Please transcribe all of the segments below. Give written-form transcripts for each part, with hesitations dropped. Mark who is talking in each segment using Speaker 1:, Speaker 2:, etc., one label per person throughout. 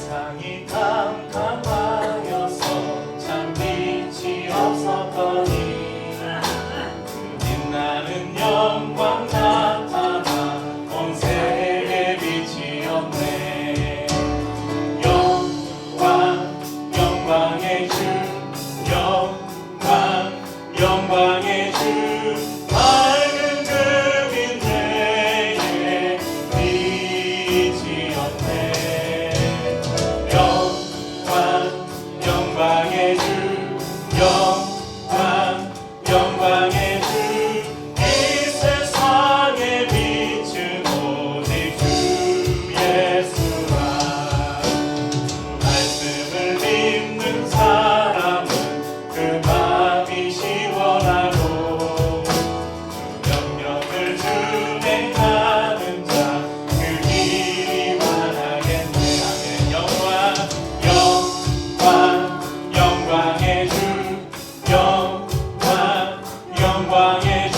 Speaker 1: 세상이 캄캄하여서 참 빛이 없었더니 빛나는 영광 나타나 온 세계에 빛이었네. 영광의 주, 영광의 주, 밝은 금인 내게 빛이었네. 영광의 주, 영광의 주, 이 세상에 빛은 오직 주 예수라. 말씀을 믿는 사람은 그 마음이 시원하고 명령을 준행하는 자 그 길이 환하겠네. 아멘. 영광의 주, 영광의 주,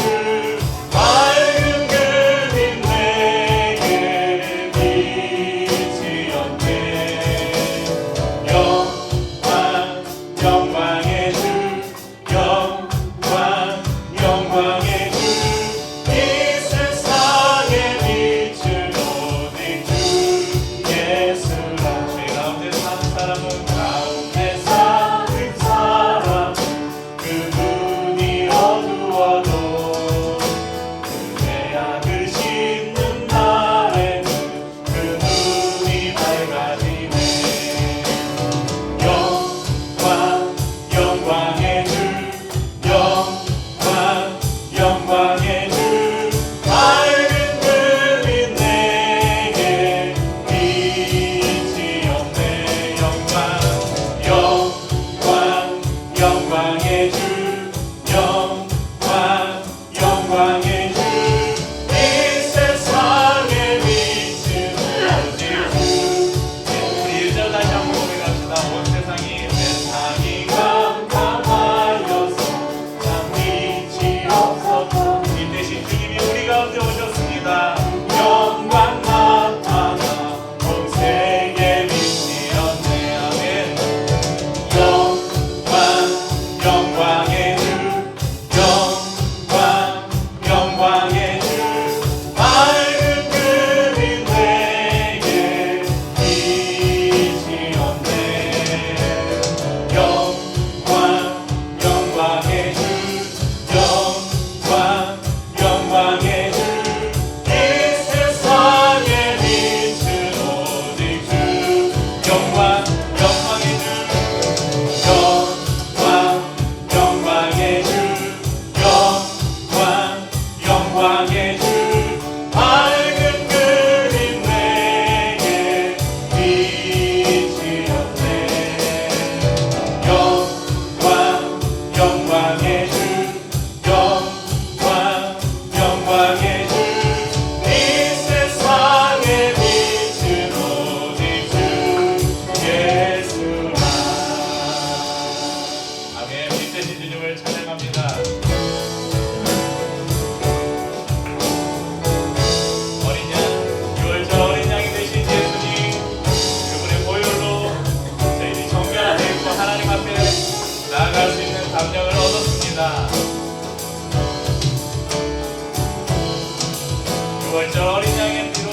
Speaker 1: 밝은 금인 내게 빛이었네. 영광의 주, 영광의 주, 이 세상에 빛은 오직 주 예수라. 죄 가운데 사는 사람은 그 눈이 어두워도 그 죄악을 씻는 날에는 그 눈이 밝아지네. 영광의 주, 영광의 주, 밝은 금인 내게 빛이었네. 영광의 주, 영광의 주, 이 세상에 빛은 오직 주. 우리 1절 다시 한번 고백합시다. 온 세상이 캄캄하여서 참 빛이 없었던 이 대신 주님이 우리 가운데 오셨습니다. 영광 나타나 온 세계 빛이었네. 아멘. 영광의 주, 영광의 주, 밝은 금인 내게 빛이었네. 영광의 주, 영광의 주, 이 세상에 빛은 오직 주. 영광의 주, 영광의 주, 영광의 주, 밝은 금인 내게 빛이었네. 영광의 주, 영광의 주, 이 세상에 빛은 오직 주 예수라. 아멘. 빛 되신 주님을 찬양합니다. 어린 양, 6월절 어린 양이 되신 예수님, 그분의 보혈로 저희들이 정결한 되고 하나님 앞에 나아갈 수 있는 담력을 얻었습니다. 6월절 어린 양의 피로,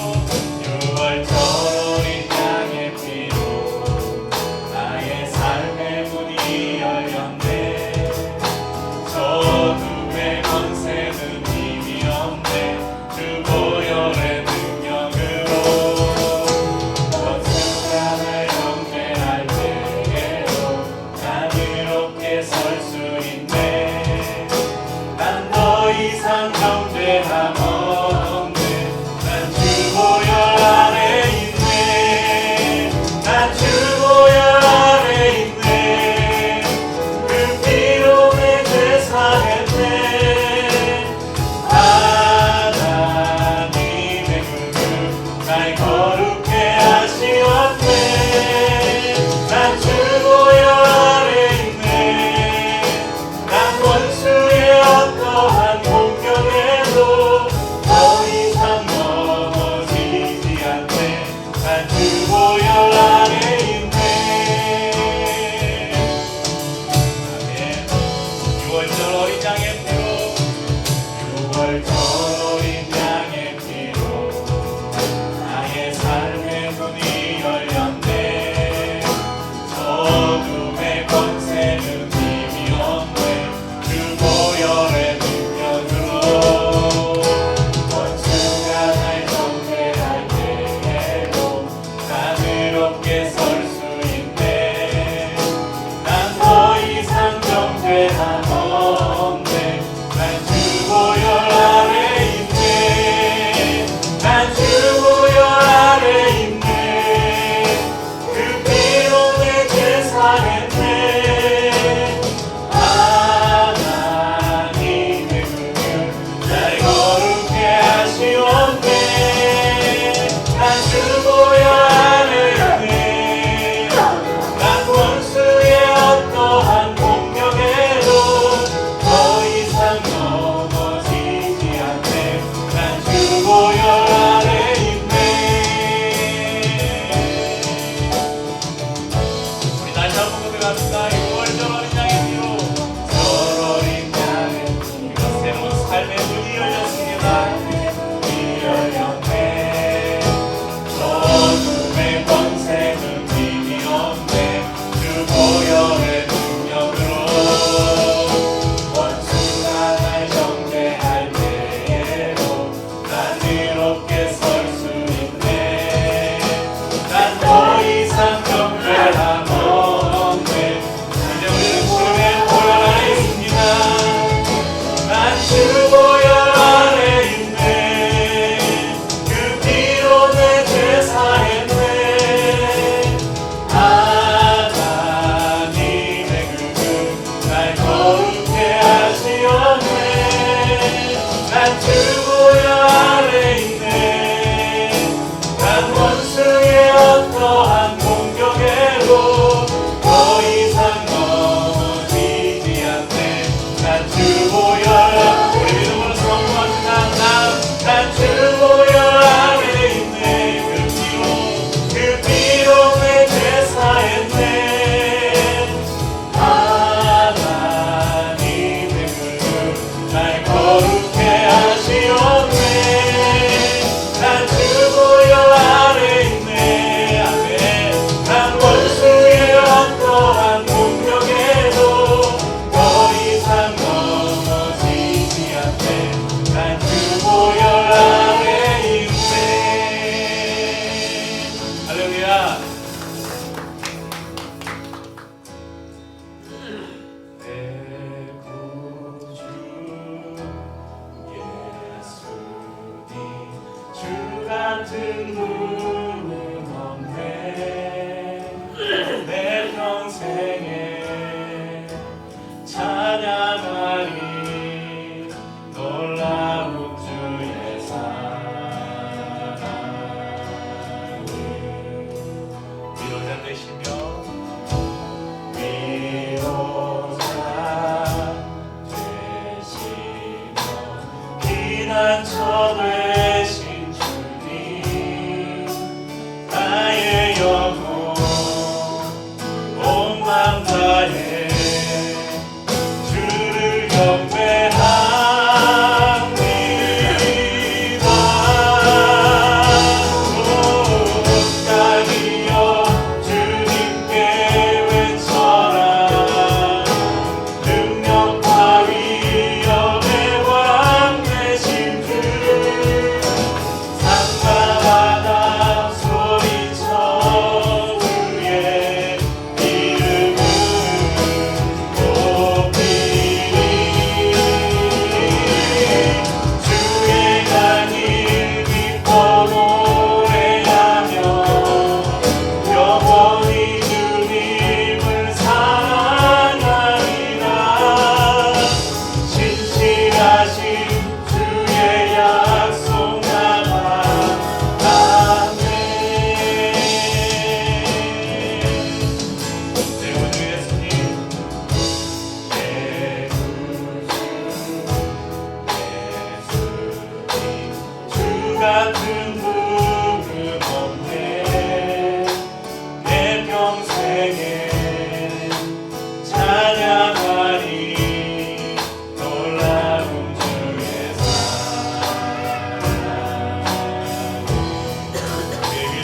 Speaker 1: 6월절 어린 양의 피로 나의 삶의 문이 열렸네. 저 어둠의 권세는 힘이 없네. 주 보혈의 능력으로 원수간을 경배할 때에도 난 이롭게 설 수 있네. 난 더 이상 경배함 없네. 난 주 보혈 안에 있네. 난 주 보혈 안에 있네. 그 피로 내 죄 사했네. 하나님의 그 날 거룩해 하시었네. 난 주 보혈 안에 있네. 난 원수의 어떠한 공격에도 더 이상 넘어지지 않네. 난 주 보혈 안에 있네.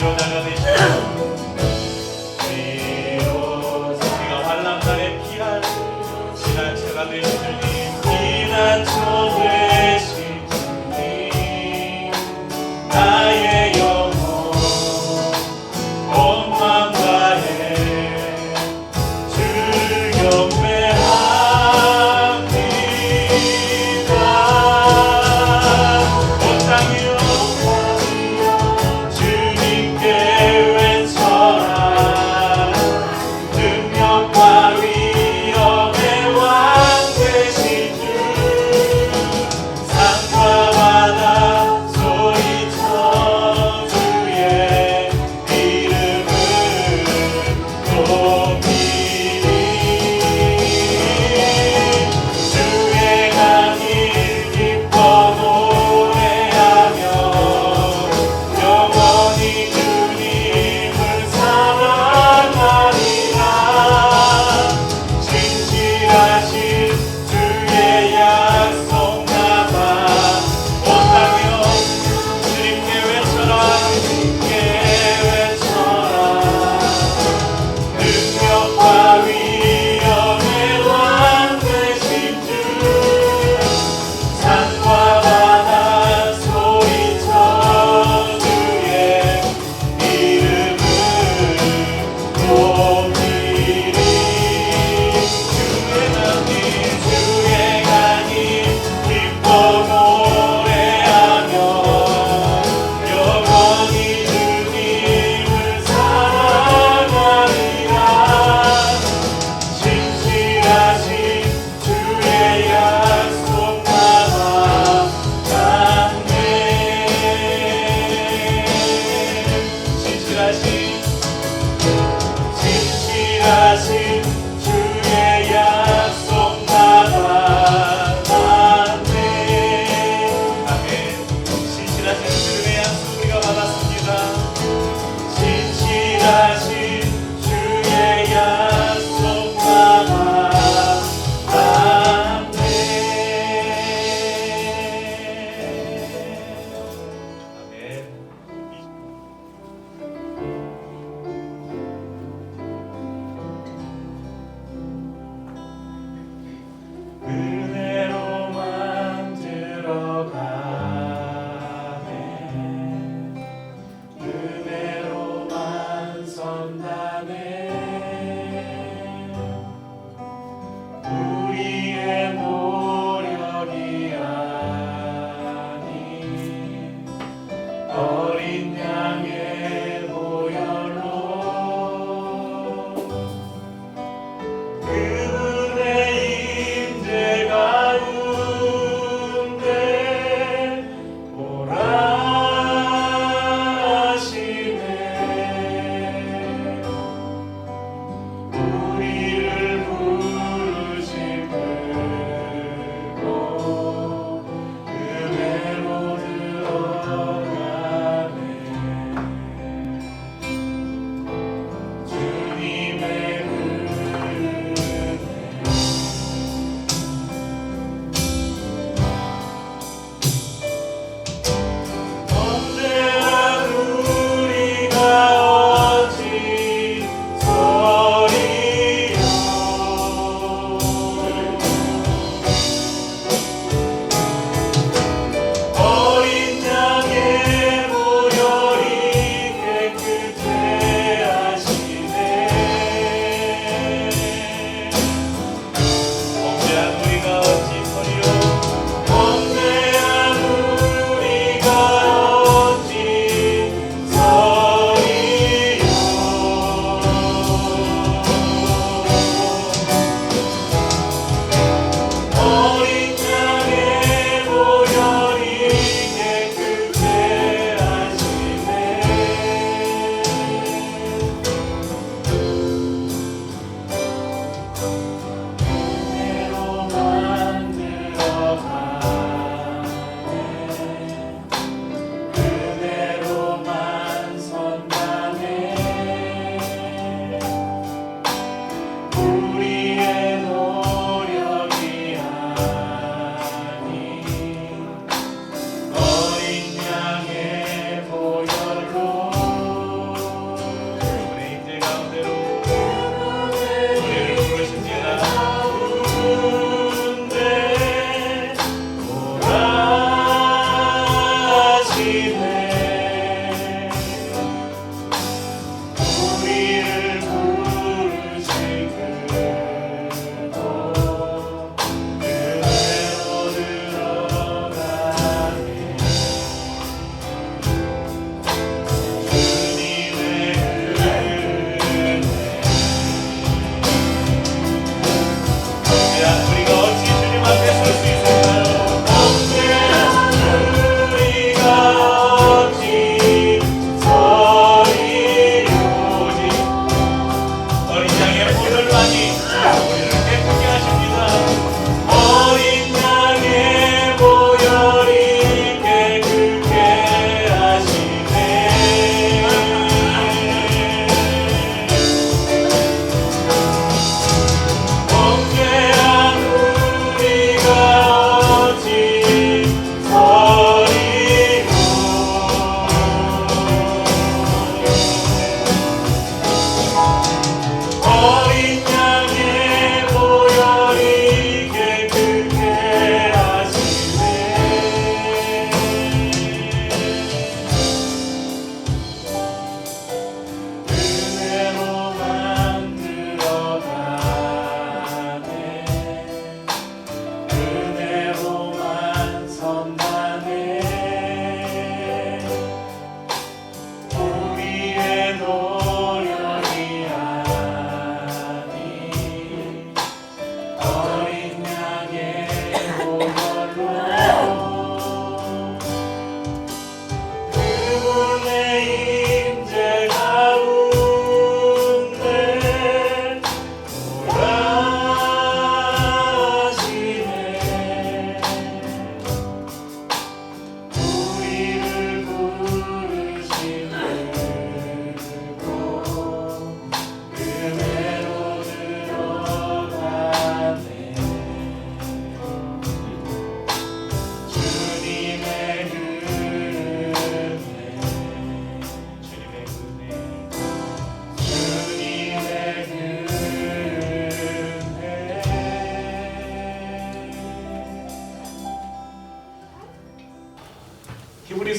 Speaker 1: 치료자가 되시고 우리가 환난날의 피난처가 되신 주님, 피난처 되신 주님, 나의 영혼 원망 다해 주를 경배합니다. 온 땅이여 주님께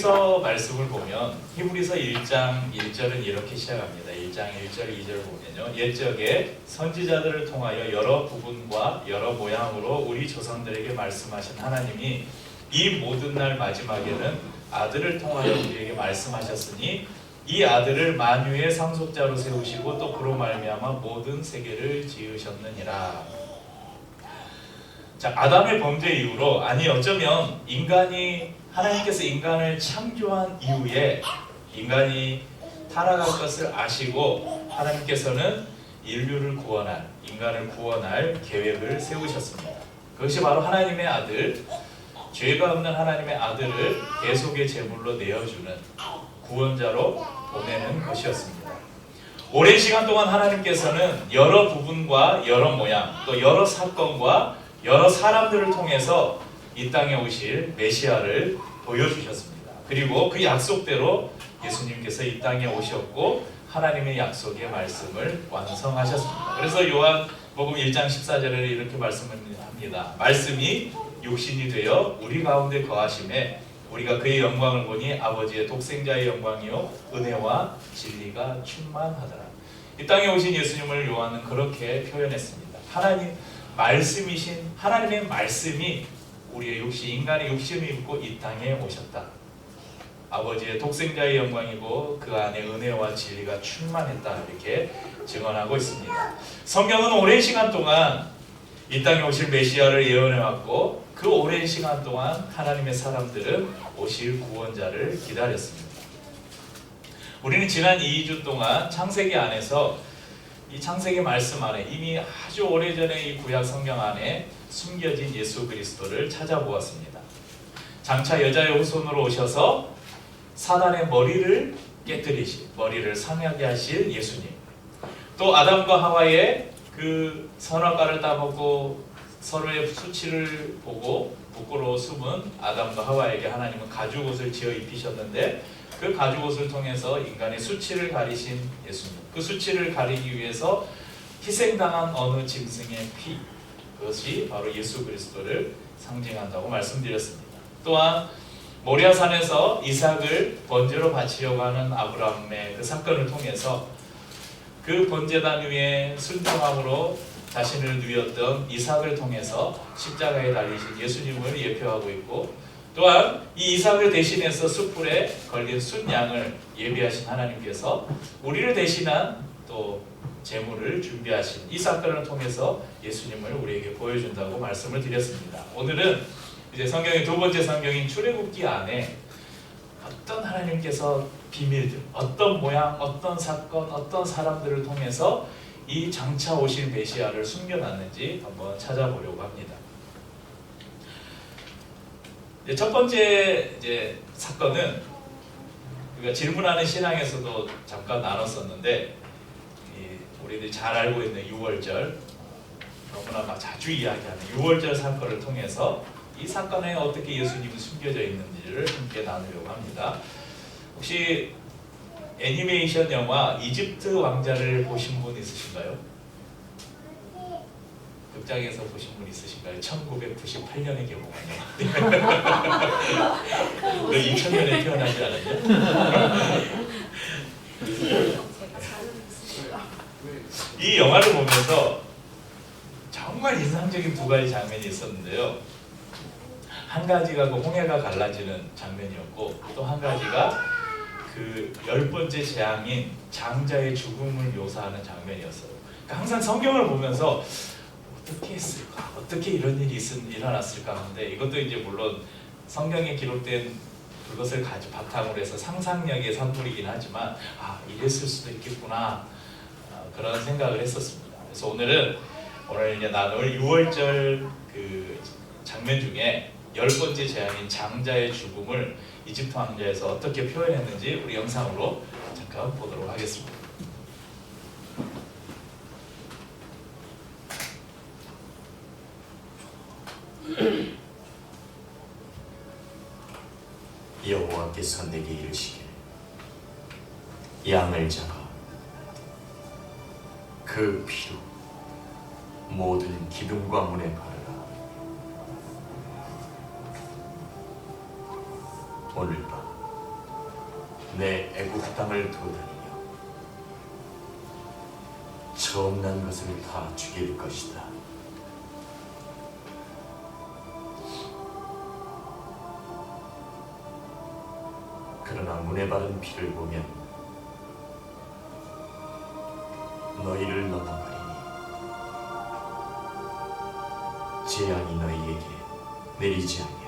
Speaker 1: 히브리서 말씀을 보면 히브리서 1장 1절은 이렇게 시작합니다. 1장 1절 2절 보면요, 옛적에 선지자들을 통하여 여러 부분과 여러 모양으로 우리 조상들에게 말씀하신 하나님이 이 모든 날 마지막에는 아들을 통하여 우리에게 말씀하셨으니 이 아들을 만유의 상속자로 세우시고 또 그로 말미암아 모든 세계를 지으셨느니라. 자, 아담의 범죄 이후로, 아니 어쩌면 하나님께서 인간을 창조한 이후에 인간이 타락할 것을 아시고 하나님께서는 인간을 구원할 계획을 세우셨습니다. 그것이 바로 하나님의 아들, 죄가 없는 하나님의 아들을 대속의 제물로 내어주는 구원자로 보내는 것이었습니다. 오랜 시간 동안 하나님께서는 여러 부분과 여러 모양, 또 여러 사건과 여러 사람들을 통해서 이 땅에 오실 메시아를 보여주셨습니다. 그리고 그 약속대로 예수님께서 이 땅에 오셨고 하나님의 약속의 말씀을 완성하셨습니다. 그래서 요한복음 1장 14절에 이렇게 말씀합니다. 말씀이 육신이 되어 우리 가운데 거하심에 우리가 그의 영광을 보니 아버지의 독생자의 영광이요 은혜와 진리가 충만하더라. 이 땅에 오신 예수님을 요한은 그렇게 표현했습니다. 하나님의 말씀이 우리의 인간의 욕심을 입고 이 땅에 오셨다. 아버지의 독생자의 영광이고 그 안에 은혜와 진리가 충만했다. 이렇게 증언하고 있습니다. 성경은 오랜 시간 동안 이 땅에 오실 메시아를 예언해왔고 그 오랜 시간 동안 하나님의 사람들은 오실 구원자를 기다렸습니다. 우리는 지난 2주 동안 창세기 안에서 이 창세기 말씀 안에 이미 아주 오래전에 이 구약 성경 안에 숨겨진 예수 그리스도를 찾아보았습니다. 장차 여자의 후손으로 오셔서 사단의 머리를 머리를 상하게 하실 예수님, 또 아담과 하와의 그 선악과를 따먹고 서로의 수치를 보고 부끄러워 숨은 아담과 하와에게 하나님은 가죽옷을 지어 입히셨는데 그 가죽옷을 통해서 인간의 수치를 가리신 예수님, 그 수치를 가리기 위해서 희생당한 어느 짐승의 피, 그것이 바로 예수 그리스도를 상징한다고 말씀드렸습니다. 또한 모리아산에서 이삭을 번제로 바치려고 하는 아브라함의 그 사건을 통해서 그 번제단 위에 순종함으로 자신을 누렸던 이삭을 통해서 십자가에 달리신 예수님을 예표하고 있고, 또한 이 이삭을 대신해서 숯불에 걸린 순양을 예비하신 하나님께서 우리를 대신한 또 제물을 준비하신 이 사건을 통해서 예수님을 우리에게 보여준다고 말씀을 드렸습니다. 오늘은 이제 성경의 두 번째 성경인 출애굽기 안에 어떤 하나님께서 비밀들, 어떤 모양, 어떤 사건, 어떤 사람들을 통해서 이 장차 오실 메시아를 숨겨놨는지 한번 찾아보려고 합니다. 첫 번째 사건은 우리가 질문하는 신앙에서도 잠깐 나눴었는데, 우리들이 잘 알고 있는 유월절, 너무나 자주 이야기하는 유월절 사건을 통해서 이 사건에 어떻게 예수님이 숨겨져 있는지를 함께 나누려고 합니다. 혹시 애니메이션 영화 이집트 왕자를 보신 분 있으신가요? 극장에서 보신 분 있으신가요? 1998년에 개봉한 영화. 너 2000년에 태어나지 않았냐? 이 영화를 보면서 정말 인상적인 두 가지 장면이 있었는데요. 한 가지가 그 홍해가 갈라지는 장면이었고, 또 한 가지가 그 10번째 재앙인 장자의 죽음을 묘사하는 장면이었어요. 그러니까 항상 성경을 보면서 어떻게 했을까? 어떻게 이런 일이 일어났을까 하는데, 이것도 이제 물론 성경에 기록된 그것을 바탕으로 해서 상상력의 산물이긴 하지만 이랬을 수도 있겠구나, 그런 생각을 했었습니다. 그래서 오늘 이제 나눌 6월절 그 장면 중에 10번째 재앙인 장자의 죽음을 이집트 왕자에서 어떻게 표현했는지 우리 영상으로 잠깐 보도록 하겠습니다.
Speaker 2: 여호와께서 내게 이르시기를, 양을 잡아 그 피로 모든 기둥과 문에 바르라. 오늘 밤 내 애국 땅을 돌다니며 처음 난 것을 다 죽일 것이다. 그러나 문에 바른 피를 보면 너희를 넘어가리니 재앙이 너희에게 내리지 아니하리라.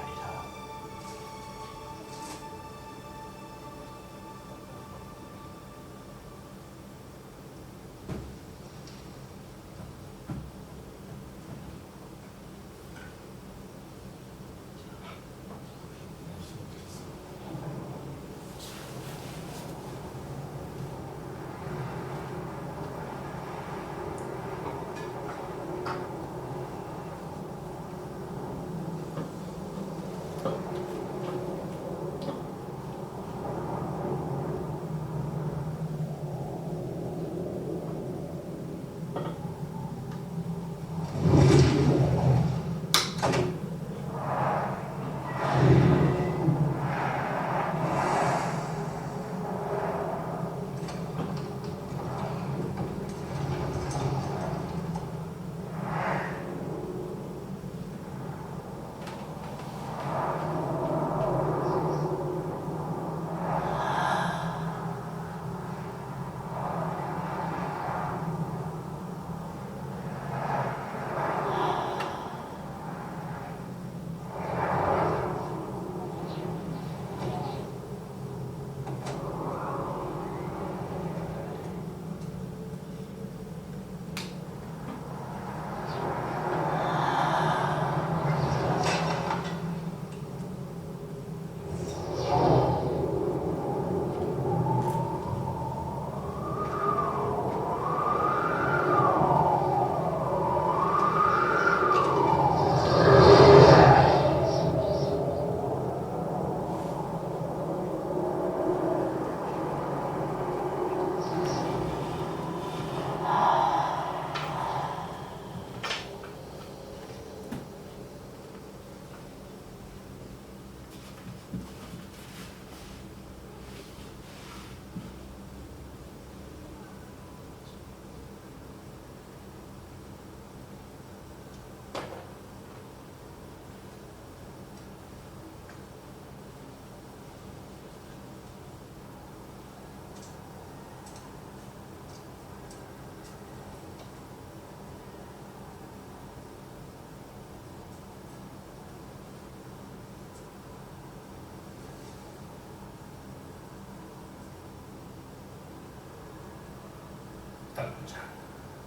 Speaker 3: 당장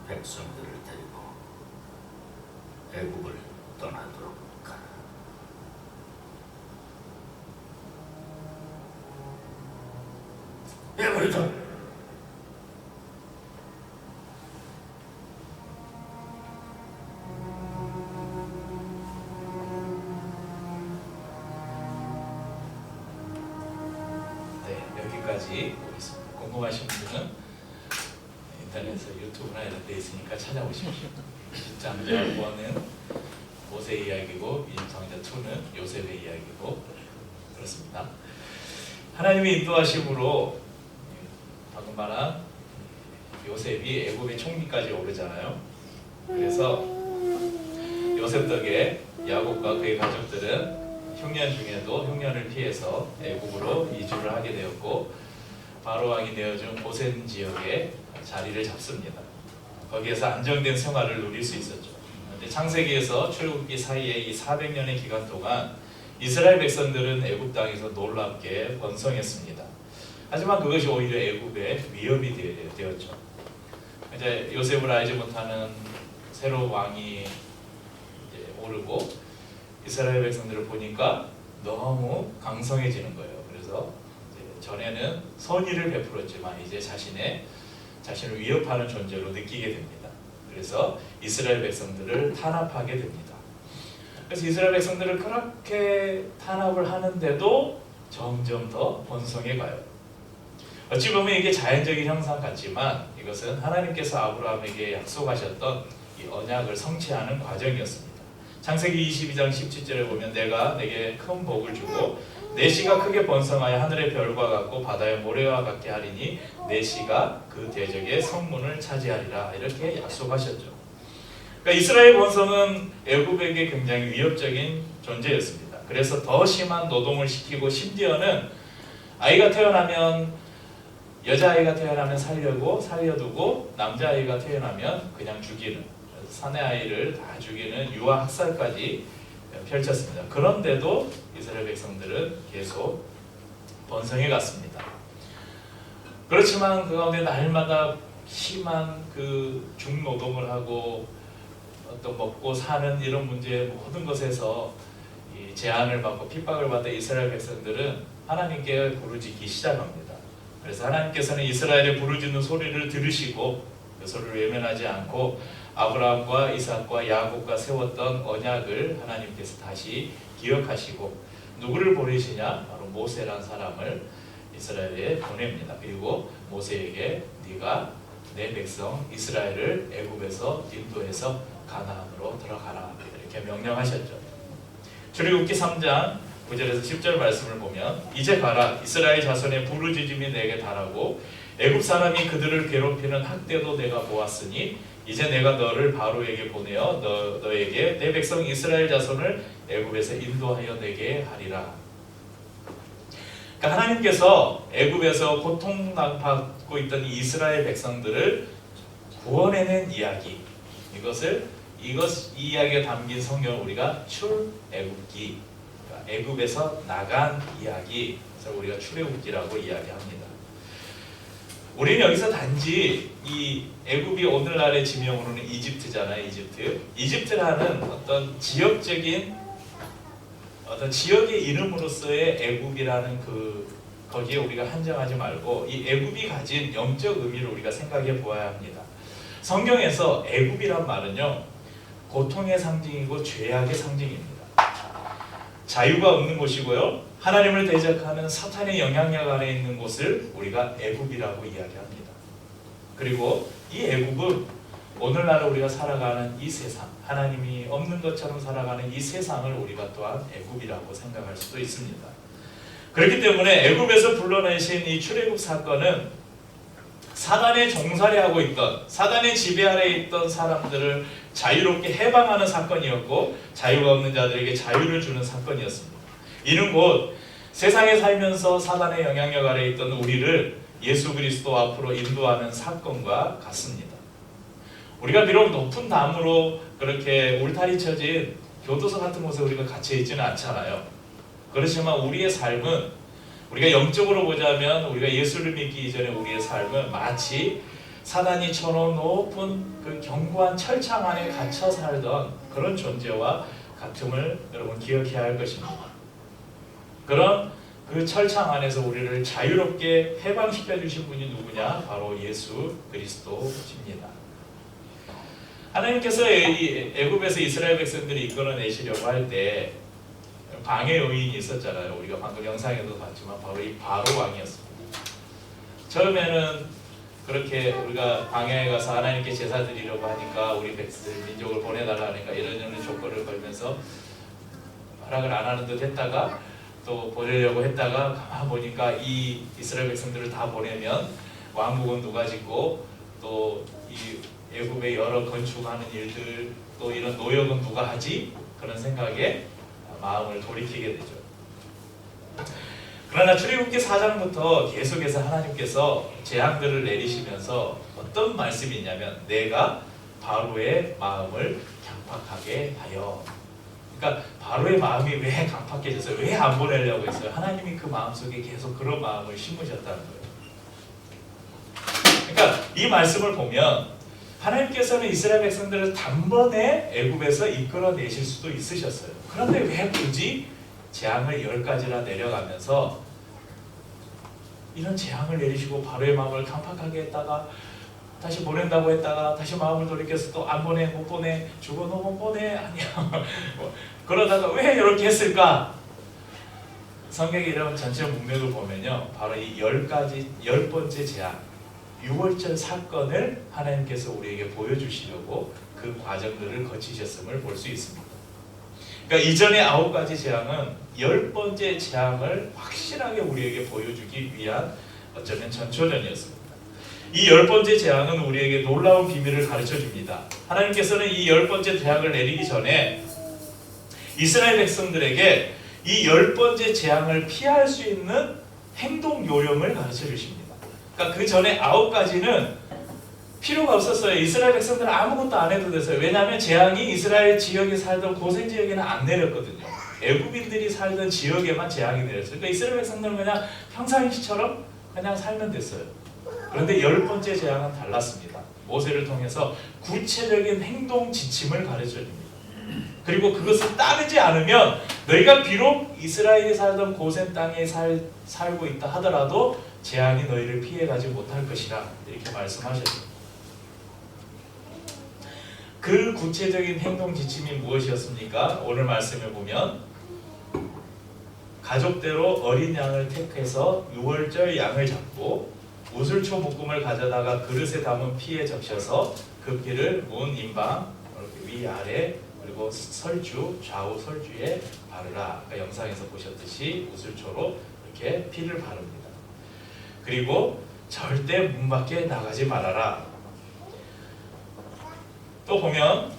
Speaker 3: 백성들을 데리고 애국을 떠나도록 하라. 내버려둬.
Speaker 1: 네, 여기까지 보겠습니다. 궁금하신 분들은 인터넷에서 유튜브나 이런 데 있으니까 찾아보십시오. 10장 1은 모세 이야기고 인성자 2는 요셉의 이야기고 그렇습니다. 하나님의 인도하심으로 방금 말한 요셉이 애굽의 총리까지 오르잖아요. 그래서 요셉 덕에 야곱과 그의 가족들은 흉년 중에도 흉년을 피해서 애굽으로 이주를 하게 되었고 바로 왕이 내어준 고센 지역에 자리를 잡습니다. 거기에서 안정된 생활을 누릴 수 있었죠. 그런데 창세기에서 출애굽기 사이에 이 400년의 기간 동안 이스라엘 백성들은 애굽 땅에서 놀랍게 번성했습니다. 하지만 그것이 오히려 애굽의 위협이 되었죠. 이제 요셉을 알지 못하는 새로운 왕이 이제 오르고 이스라엘 백성들을 보니까 너무 강성해지는 거예요. 그래서 이제 전에는 선의를 베풀었지만 이제 자신을 위협하는 존재로 느끼게 됩니다. 그래서 이스라엘 백성들을 탄압하게 됩니다. 그래서 이스라엘 백성들을 그렇게 탄압을 하는데도 점점 더 번성해 가요. 어찌 보면 이게 자연적인 형상 같지만 이것은 하나님께서 아브라함에게 약속하셨던 이 언약을 성취하는 과정이었습니다. 창세기 22장 17절에 보면 내가 내게 큰 복을 주고 내 씨가 크게 번성하여 하늘의 별과 같고 바다의 모래와 같게 하리니 내 씨가 그 대적의 성문을 차지하리라. 이렇게 약속하셨죠. 그러니까 이스라엘 번성은 애굽에게 굉장히 위협적인 존재였습니다. 그래서 더 심한 노동을 시키고 심지어는 아이가 태어나면 여자아이가 태어나면 살려두고 남자아이가 태어나면 그냥 죽이는, 사내 아이를 다 죽이는 유아 학살까지 펼쳤습니다. 그런데도 이스라엘 백성들은 계속 번성해 갔습니다. 그렇지만 그 가운데 날마다 심한 그 중노동을 하고 또 먹고 사는 이런 문제 모든 것에서 이 제한을 받고 핍박을 받은 이스라엘 백성들은 하나님께 부르짖기 시작합니다. 그래서 하나님께서는 이스라엘의 부르짖는 소리를 들으시고 그 소리를 외면하지 않고 아브라함과 이삭과 야곱과 세웠던 언약을 하나님께서 다시 기억하시고 누구를 보내시냐? 바로 모세라는 사람을 이스라엘에 보냅니다. 그리고 모세에게 네가 내 백성 이스라엘을 애굽에서 인도해서 가나안으로 들어가라 이렇게 명령하셨죠. 출애굽기 3장 9절에서 10절 말씀을 보면 이제 가라 이스라엘 자손의 부르짖음이 내게 달하고 애굽 사람이 그들을 괴롭히는 학대도 내가 보았으니 이제 내가 너를 바로에게 보내어 너에게 내 백성 이스라엘 자손을 애굽에서 인도하여 내게 하리라. 그러니까 하나님께서 애굽에서 고통받고 있던 이스라엘 백성들을 구원해낸 이야기, 이 이야기가 담긴 성경을 우리가 출애굽기, 그러니까 애굽에서 나간 이야기, 그래서 우리가 출애굽기라고 이야기합니다. 우리는 여기서 단지 이 애굽이 오늘날의 지명으로는 이집트잖아요. 이집트라는 어떤 지역적인 어떤 지역의 이름으로서의 애굽이라는 거기에 우리가 한정하지 말고 이 애굽이 가진 영적 의미를 우리가 생각해 보아야 합니다. 성경에서 애굽이란 말은요, 고통의 상징이고 죄악의 상징입니다. 자유가 없는 곳이고요, 하나님을 대적하는 사탄의 영향력 아래 있는 곳을 우리가 애굽이라고 이야기합니다. 그리고 이 애굽은 오늘날 우리가 살아가는 이 세상, 하나님이 없는 것처럼 살아가는 이 세상을 우리가 또한 애굽이라고 생각할 수도 있습니다. 그렇기 때문에 애굽에서 불러내신 이 출애굽 사건은 사단의 종살이하고 있던, 사단의 지배 아래 있던 사람들을 자유롭게 해방하는 사건이었고 자유가 없는 자들에게 자유를 주는 사건이었습니다. 이는 곧 세상에 살면서 사단의 영향력 아래 있던 우리를 예수 그리스도 앞으로 인도하는 사건과 같습니다. 우리가 비록 높은 담으로 그렇게 울타리 쳐진 교도소 같은 곳에 우리가 갇혀 있지는 않잖아요. 그렇지만 우리의 삶은, 우리가 영적으로 보자면 우리가 예수를 믿기 이전에 우리의 삶은 마치 사단이 쳐놓은 높은 그 견고한 철창 안에 갇혀 살던 그런 존재와 같음을 여러분 기억해야 할 것입니다. 그런 그 철창 안에서 우리를 자유롭게 해방시켜 주신 분이 누구냐? 바로 예수 그리스도십니다. 하나님께서 이 애굽에서 이스라엘 백성들이 이끌어내시려고 할 때 방해 요인이 있었잖아요. 우리가 방금 영상에도 봤지만 바로 이 바로 왕이었습니다. 처음에는 그렇게 우리가 광야에 가서 하나님께 제사 드리려고 하니까 우리 민족을 보내달라 하니까 이런 조건을 걸면서 허락을 안 하는 듯 했다가 또 보내려고 했다가 가만 보니까 이 이스라엘 백성들을 다 보내면 왕국은 누가 짓고 또 이 애굽의 여러 건축하는 일들 또 이런 노역은 누가 하지? 그런 생각에 마음을 돌이키게 되죠. 그러나 출애굽기 4장부터 계속해서 하나님께서 재앙들을 내리시면서 어떤 말씀이 있냐면 내가 바로의 마음을 강팍하게 하여, 그러니까 바로의 마음이 왜 강팍해졌어요? 왜 안 보내려고 했어요? 하나님이 그 마음속에 계속 그런 마음을 심으셨다는 거예요. 그러니까 이 말씀을 보면 하나님께서는 이스라엘 백성들을 단번에 애굽에서 이끌어내실 수도 있으셨어요. 그런데 왜 굳이 재앙을 10가지나 내려가면서 이런 재앙을 내리시고 바로의 마음을 강팍하게 했다가 다시 보낸다고 했다가 다시 마음을 돌이켜서 또 안 보내, 못 보내, 죽어 너 못 보내, 아니야 그러다가 왜 이렇게 했을까? 성경의 이런 전체 문맥을 보면요, 바로 이 10번째 재앙, 6월절 사건을 하나님께서 우리에게 보여주시려고 그 과정들을 거치셨음을 볼 수 있습니다. 그러니까 이전의 9가지 재앙은 10번째 재앙을 확실하게 우리에게 보여주기 위한 어쩌면 전초전이었습니다. 이 10번째 재앙은 우리에게 놀라운 비밀을 가르쳐 줍니다. 하나님께서는 이 10번째 재앙을 내리기 전에 이스라엘 백성들에게 이 10번째 재앙을 피할 수 있는 행동 요령을 가르쳐 주십니다. 그러니까 그 전에 9가지는 필요가 없었어요. 이스라엘 백성들은 아무것도 안 해도 됐어요. 왜냐하면 재앙이 이스라엘 지역에 살던 고센 지역에는 안 내렸거든요. 애굽인들이 살던 지역에만 재앙이 내렸어요. 그러니까 이스라엘 백성들은 그냥 평상시처럼 그냥 살면 됐어요. 그런데 10번째 재앙은 달랐습니다. 모세를 통해서 구체적인 행동 지침을 가르쳐 줍니다. 그리고 그것을 따르지 않으면 너희가 비록 이스라엘이 살던 고센 땅에 살고 있다 하더라도 재앙이 너희를 피해가지 못할 것이라 이렇게 말씀하셨습니다. 그 구체적인 행동 지침이 무엇이었습니까? 오늘 말씀에 보면 가족대로 어린 양을 택해서 6월절 양을 잡고 우슬초 묶음을 가져다가 그릇에 담은 피에 적셔서 그 피를 문 임방 위아래 그리고 설주 좌우 설주에 바르라. 아까 영상에서 보셨듯이 우슬초로 이렇게 피를 바릅니다. 그리고 절대 문 밖에 나가지 말아라. 또 보면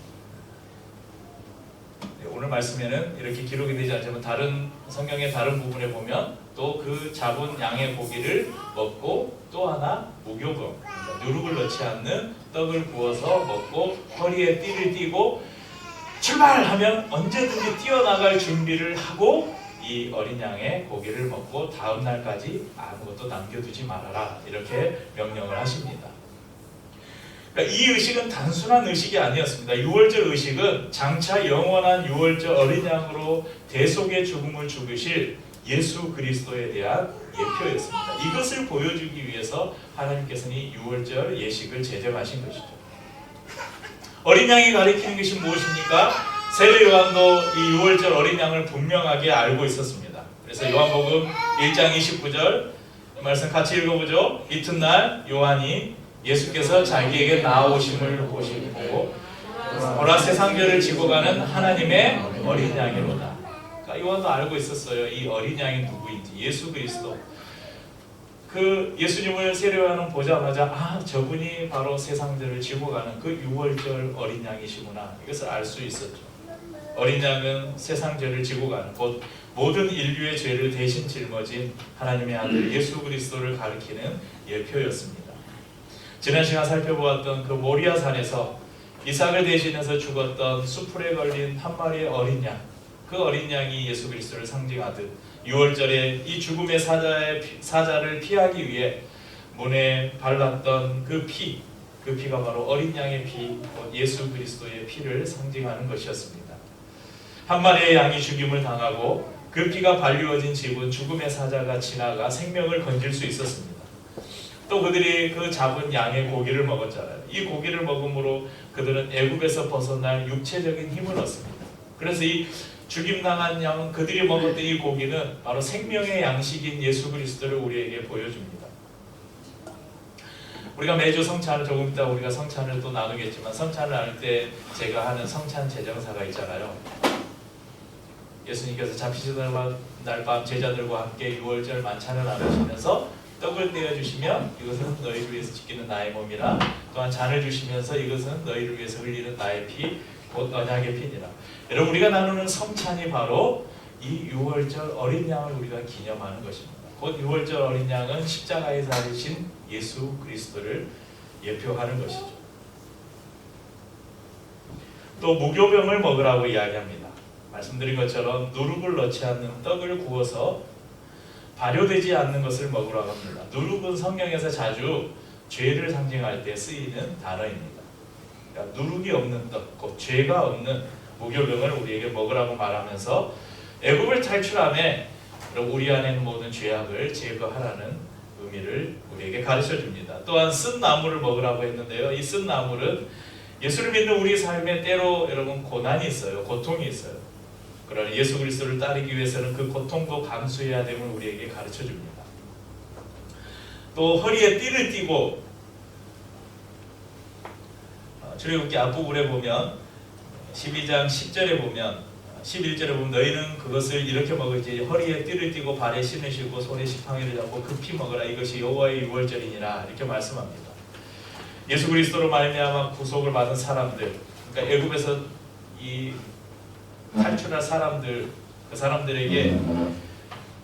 Speaker 1: 오늘 말씀에는 이렇게 기록이 되지 않지만 다른 성경의 다른 부분에 보면 또 그 잡은 양의 고기를 먹고 또 하나 무교병 그러니까 누룩을 넣지 않는 떡을 구워서 먹고 허리에 띠를 띠고 출발하면 언제든지 뛰어나갈 준비를 하고 이 어린 양의 고기를 먹고 다음 날까지 아무것도 남겨두지 말아라 이렇게 명령을 하십니다. 그러니까 이 의식은 단순한 의식이 아니었습니다. 6월절 의식은 장차 영원한 6월절 어린 양으로 대속의 죽음을 죽으실 예수 그리스도에 대한 예표였습니다. 이것을 보여주기 위해서 하나님께서는 이 6월절 예식을 제정하신 것이죠. 어린 양이 가리키는 것이 무엇입니까? 세례 요한도 이 6월절 어린 양을 분명하게 알고 있었습니다. 그래서 요한복음 1장 29절 말씀 같이 읽어보죠. 이튿날 요한이 예수께서 자기에게 나아오심을 보시고 보라 세상죄를 지고 가는 하나님의 어린 양이로다. 그러니까 요한도 알고 있었어요. 이 어린 양이 누구인지. 예수 그리스도. 그 예수님을 세례 요한은 보자마자 아 저분이 바로 세상죄를 지고 가는 그 6월절 어린 양이시구나. 이것을 알 수 있었죠. 어린 양은 세상죄를 지고 가는 곧 모든 인류의 죄를 대신 짊어진 하나님의 아들 예수 그리스도를 가리키는 예표였습니다. 지난 시간 살펴보았던 그 모리아 산에서 이삭을 대신해서 죽었던 수풀에 걸린 한 마리의 어린 양, 그 어린 양이 예수 그리스도를 상징하듯 6월절에 이 죽음의 사자를 피하기 위해 문에 발랐던 그 피가 바로 어린 양의 피, 예수 그리스도의 피를 상징하는 것이었습니다. 한 마리의 양이 죽임을 당하고 그 피가 발리워진 집은 죽음의 사자가 지나가 생명을 건질 수 있었습니다. 또 그들이 그 잡은 양의 고기를 먹었잖아요. 이 고기를 먹음으로 그들은 애굽에서 벗어날 육체적인 힘을 얻습니다. 그래서 이 죽임당한 양, 그들이 먹었던 이 고기는 바로 생명의 양식인 예수 그리스도를 우리에게 보여줍니다. 우리가 매주 성찬을 조금 이따 우리가 성찬을 또 나누겠지만 성찬을 나눌 때 제가 하는 성찬 제정사가 있잖아요. 예수님께서 잡히시던 날 밤 제자들과 함께 6월절 만찬을 나누시면서 떡을 떼어주시며 이것은 너희를 위해서 지키는 나의 몸이라 또한 잔을 주시면서 이것은 너희를 위해서 흘리는 나의 피 곧 언약의 피니라. 여러분 우리가 나누는 성찬이 바로 이 6월절 어린 양을 우리가 기념하는 것입니다. 곧 6월절 어린 양은 십자가에 달리신 예수 그리스도를 예표하는 것이죠. 또 무교병을 먹으라고 이야기합니다. 말씀드린 것처럼 누룩을 넣지 않는 떡을 구워서 발효되지 않는 것을 먹으라고 합니다. 누룩은 성경에서 자주 죄를 상징할 때 쓰이는 단어입니다. 그러니까 누룩이 없는 떡, 곧 죄가 없는 무교병을 우리에게 먹으라고 말하면서 애굽을 탈출함에 우리 안에 있는 모든 죄악을 제거하라는 의미를 우리에게 가르쳐 줍니다. 또한 쓴 나물을 먹으라고 했는데요. 이 쓴 나물은 예수를 믿는 우리 삶에 때로 여러분 고난이 있어요. 고통이 있어요. 그러나 예수 그리스도를 따르기 위해서는 그 고통도 감수해야 됨을 우리에게 가르쳐 줍니다. 또 허리에 띠를 띠고 출애굽기 앞부분에 보면 12장 10절에 보면 11절에 보면 너희는 그것을 이렇게 먹을지 허리에 띠를 띠고 발에 신으시고 손에 지팡이를 잡고 급히 먹으라. 이것이 여호와의 유월절이니라. 이렇게 말씀합니다. 예수 그리스도로 말미암아 구속을 받은 사람들, 그러니까 애굽에서 이 탈출할 사람들, 그 사람들에게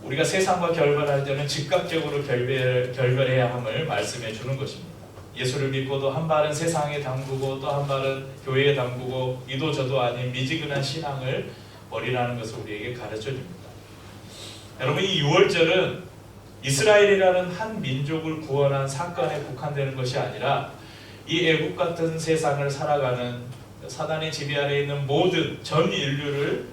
Speaker 1: 우리가 세상과 결별할 때는 즉각적으로 결별해야 함을 말씀해 주는 것입니다. 예수를 믿고도 한 발은 세상에 담그고 또 한 발은 교회에 담그고 이도 저도 아닌 미지근한 신앙을 버리라는 것을 우리에게 가르쳐 줍니다. 여러분, 이 유월절은 이스라엘이라는 한 민족을 구원한 사건에 국한되는 것이 아니라 이 애국 같은 세상을 살아가는 사단의 지배 아래 있는 모든 전 인류를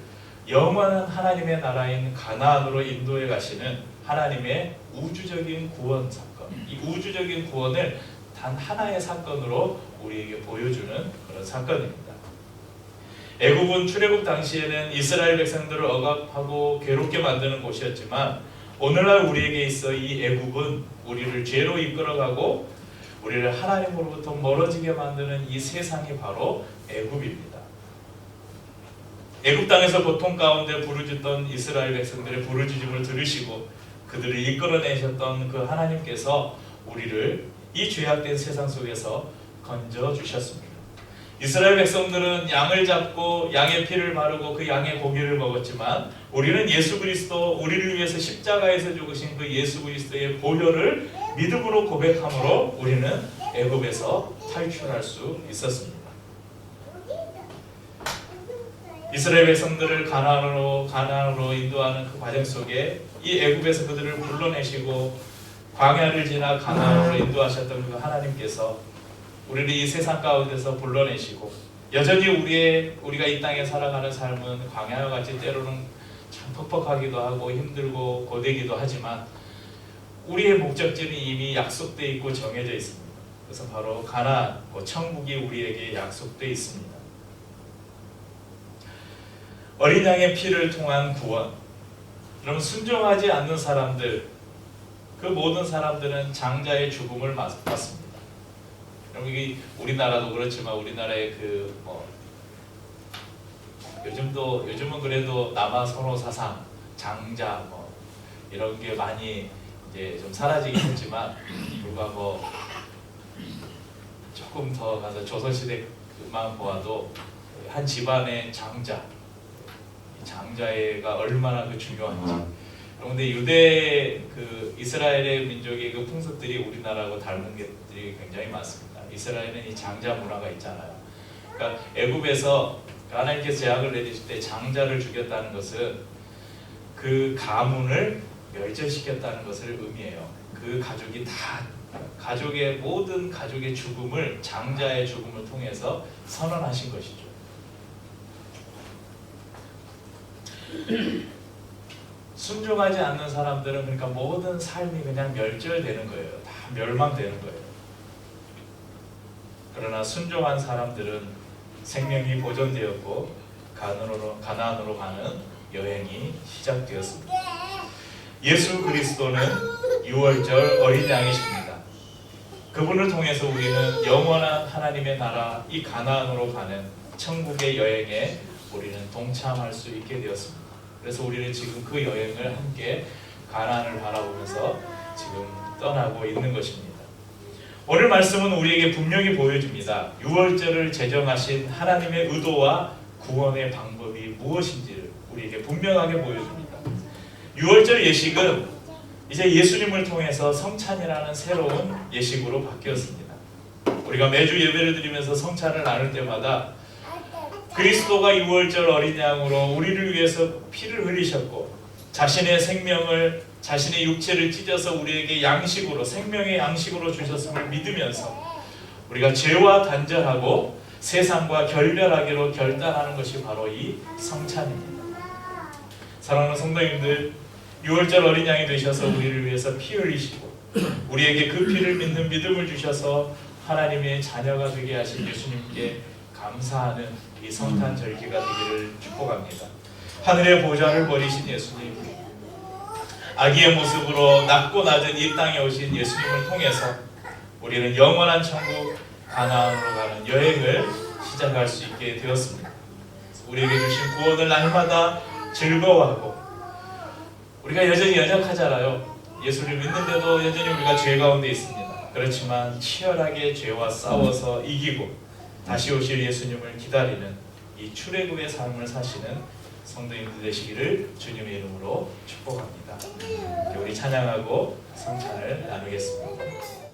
Speaker 1: 영원한 하나님의 나라인 가나안으로 인도해 가시는 하나님의 우주적인 구원 사건, 이 우주적인 구원을 단 하나의 사건으로 우리에게 보여주는 그런 사건입니다. 애굽은 출애굽 당시에는 이스라엘 백성들을 억압하고 괴롭게 만드는 곳이었지만 오늘날 우리에게 있어 이 애굽은 우리를 죄로 이끌어가고 우리를 하나님으로부터 멀어지게 만드는 이 세상이 바로 애굽입니다. 애굽 땅에서 고통 가운데 부르짖던 이스라엘 백성들의 부르짖음을 들으시고 그들을 이끌어내셨던 그 하나님께서 우리를 이 죄악된 세상 속에서 건져주셨습니다. 이스라엘 백성들은 양을 잡고 양의 피를 바르고 그 양의 고기를 먹었지만 우리는 예수 그리스도, 우리를 위해서 십자가에서 죽으신 그 예수 그리스도의 보혈을 믿음으로 고백함으로 우리는 애굽에서 탈출할 수 있었습니다. 이스라엘 백성들을 가나안으로 인도하는 그 과정 속에 이 애굽에서 그들을 불러내시고 광야를 지나 가나안으로 인도하셨던 그 하나님께서 우리를 이 세상 가운데서 불러내시고 여전히 우리가 이 땅에 살아가는 삶은 광야와 같이 때로는 참 퍽퍽하기도 하고 힘들고 고되기도 하지만 우리의 목적지는 이미 약속되어 있고 정해져 있습니다. 그래서 바로 가나안, 천국이 우리에게 약속되어 있습니다. 어린 양의 피를 통한 구원. 그럼 순종하지 않는 사람들, 그 모든 사람들은 장자의 죽음을 맞습니다. 그럼 이게 우리나라도 그렇지만 우리나라의 요즘은 그래도 남아 선호 사상, 장자 이런 게 많이 이제 좀 사라지긴 했지만 불과 조금 더 가서 조선시대만 보아도 한 집안의 장자가 얼마나 중요한지. 그런데 유대 이스라엘의 민족의 그 풍습들이 우리나라하고 닮은 것들이 굉장히 많습니다. 이스라엘은 이 장자 문화가 있잖아요. 그러니까 애굽에서 하나님께서 제약을 내리실 때 장자를 죽였다는 것은 그 가문을 멸절시켰다는 것을 의미해요. 그 가족이 다 모든 가족의 죽음을 장자의 죽음을 통해서 선언하신 것이죠. 순종하지 않는 사람들은 그러니까 모든 삶이 그냥 멸절되는 거예요. 다 멸망되는 거예요. 그러나 순종한 사람들은 생명이 보존되었고 가나안으로 가는 여행이 시작되었습니다. 예수 그리스도는 유월절 어린 양이십니다. 그분을 통해서 우리는 영원한 하나님의 나라 이 가나안으로 가는 천국의 여행에 우리는 동참할 수 있게 되었습니다. 그래서 우리는 지금 그 여행을 함께 가나안을 바라보면서 지금 떠나고 있는 것입니다. 오늘 말씀은 우리에게 분명히 보여줍니다. 유월절을 제정하신 하나님의 의도와 구원의 방법이 무엇인지를 우리에게 분명하게 보여줍니다. 유월절 예식은 이제 예수님을 통해서 성찬이라는 새로운 예식으로 바뀌었습니다. 우리가 매주 예배를 드리면서 성찬을 나눌 때마다 그리스도가 유월절 어린 양으로 우리를 위해서 피를 흘리셨고 자신의 생명을, 자신의 육체를 찢어서 우리에게 양식으로, 생명의 양식으로 주셨음을 믿으면서 우리가 죄와 단절하고 세상과 결별하기로 결단하는 것이 바로 이 성찬입니다. 사랑하는 성도님들, 유월절 어린 양이 되셔서 우리를 위해서 피 흘리시고 우리에게 그 피를 믿는 믿음을 주셔서 하나님의 자녀가 되게 하신 예수님께 감사하는 이 성탄 절기가 되기를 축복합니다. 하늘의 보좌를 버리신 예수님, 아기의 모습으로 낮고 낮은 이 땅에 오신 예수님을 통해서 우리는 영원한 천국 가나안으로 가는 여행을 시작할 수 있게 되었습니다. 우리에게 주신 구원을 날마다 즐거워하고 우리가 여전히 연약하잖아요. 예수를 믿는데도 여전히 우리가 죄 가운데 있습니다. 그렇지만 치열하게 죄와 싸워서 이기고 다시 오실 예수님을 기다리는 이 출애굽의 삶을 사시는 성도님들 되시기를 주님의 이름으로 축복합니다. 우리 찬양하고 성찬을 나누겠습니다.